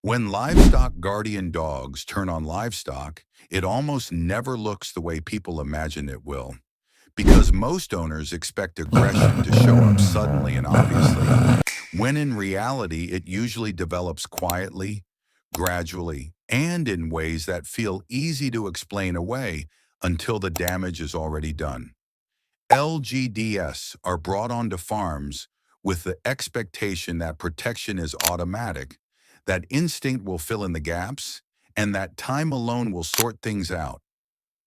When livestock guardian dogs turn on livestock, it almost never looks the way people imagine it will, because most owners expect aggression to show up suddenly and obviously, when in reality it usually develops quietly, gradually, and in ways that feel easy to explain away until the damage is already done. LGDs are brought onto farms with the expectation that protection is automatic, that instinct will fill in the gaps, and that time alone will sort things out.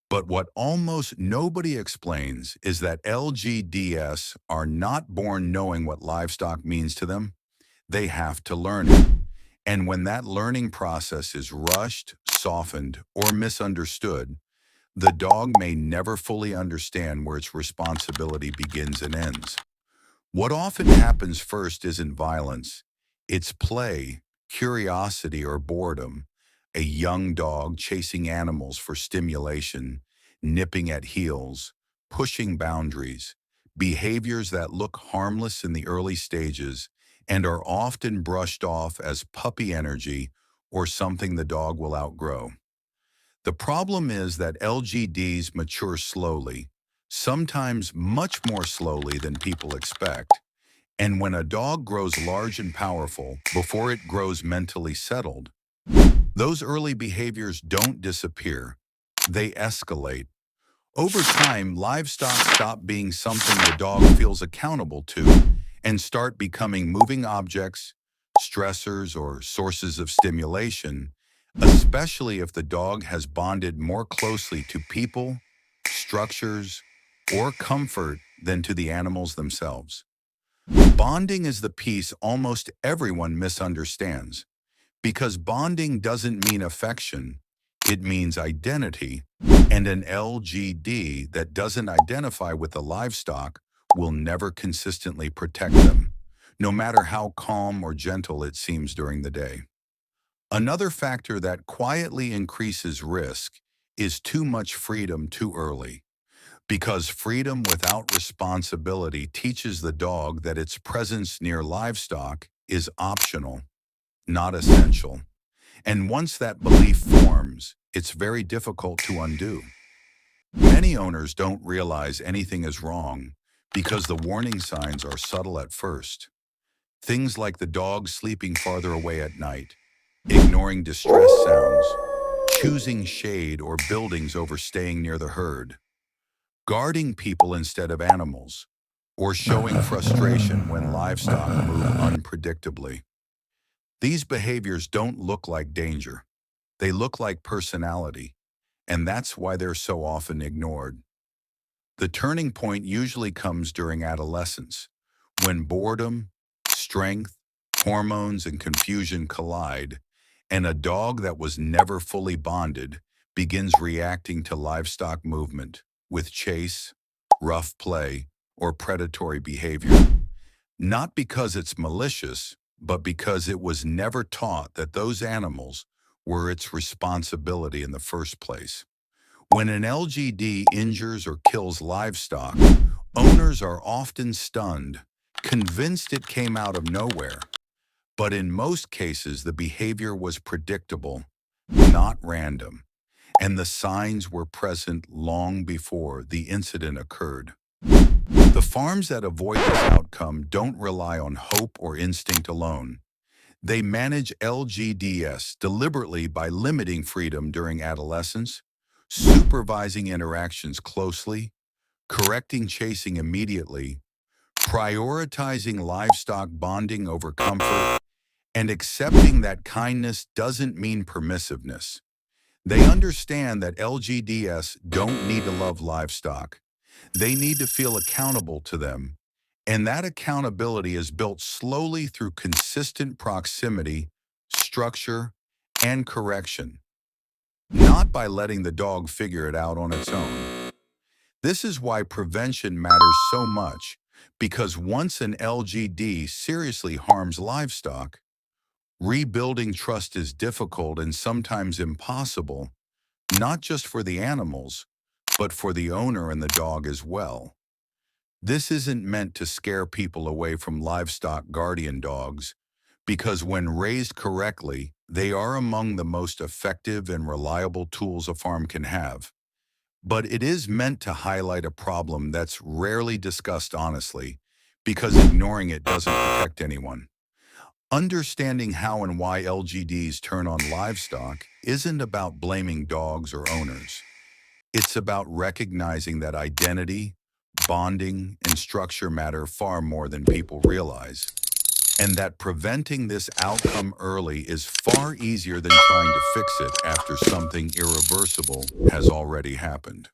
But what almost nobody explains is that LGDs are not born knowing what livestock means to them. They have to learn it. And when that learning process is rushed, softened, or misunderstood, the dog may never fully understand where its responsibility begins and ends. What often happens first isn't violence. It's play, curiosity, or boredom. A young dog chasing animals for stimulation, nipping at heels, pushing boundaries, behaviors that look harmless in the early stages and are often brushed off as puppy energy or something the dog will outgrow. The problem is that LGDs mature slowly, sometimes much more slowly than people expect. And when a dog grows large and powerful before it grows mentally settled, those early behaviors don't disappear. They escalate. Over time, livestock stop being something the dog feels accountable to and start becoming moving objects, stressors, or sources of stimulation, especially if the dog has bonded more closely to people, structures, or comfort than to the animals themselves. Bonding is the piece almost everyone misunderstands, because bonding doesn't mean affection, it means identity, and an LGD that doesn't identify with the livestock will never consistently protect them, no matter how calm or gentle it seems during the day. Another factor that quietly increases risk is too much freedom too early, because freedom without responsibility teaches the dog that its presence near livestock is optional, not essential. And once that belief forms, it's very difficult to undo. Many owners don't realize anything is wrong because the warning signs are subtle at first. Things like the dog sleeping farther away at night, ignoring distress sounds, choosing shade or buildings over staying near the herd, guarding people instead of animals, or showing frustration when livestock move unpredictably. These behaviors don't look like danger. They look like personality, and that's why they're so often ignored. The turning point usually comes during adolescence, when boredom, strength, hormones, and confusion collide, and a dog that was never fully bonded begins reacting to livestock movement with chase, rough play, or predatory behavior. Not because it's malicious, but because it was never taught that those animals were its responsibility in the first place. When an LGD injures or kills livestock, owners are often stunned, convinced it came out of nowhere. But in most cases, the behavior was predictable, not random, and the signs were present long before the incident occurred. The farms that avoid this outcome don't rely on hope or instinct alone. They manage LGDs deliberately by limiting freedom during adolescence, supervising interactions closely, correcting chasing immediately, prioritizing livestock bonding over comfort, and accepting that kindness doesn't mean permissiveness. They understand that LGDs don't need to love livestock. They need to feel accountable to them, and that accountability is built slowly through consistent proximity, structure, and correction, not by letting the dog figure it out on its own. This is why prevention matters so much, because once an LGD seriously harms livestock, rebuilding trust is difficult and sometimes impossible, not just for the animals, but for the owner and the dog as well. This isn't meant to scare people away from livestock guardian dogs, because when raised correctly, They are among the most effective and reliable tools a farm can have. But it is meant to highlight a problem that's rarely discussed honestly, because ignoring it doesn't protect anyone. Understanding how and why LGDs turn on livestock isn't about blaming dogs or owners. It's about recognizing that identity, bonding, and structure matter far more than people realize, and that preventing this outcome early is far easier than trying to fix it after something irreversible has already happened.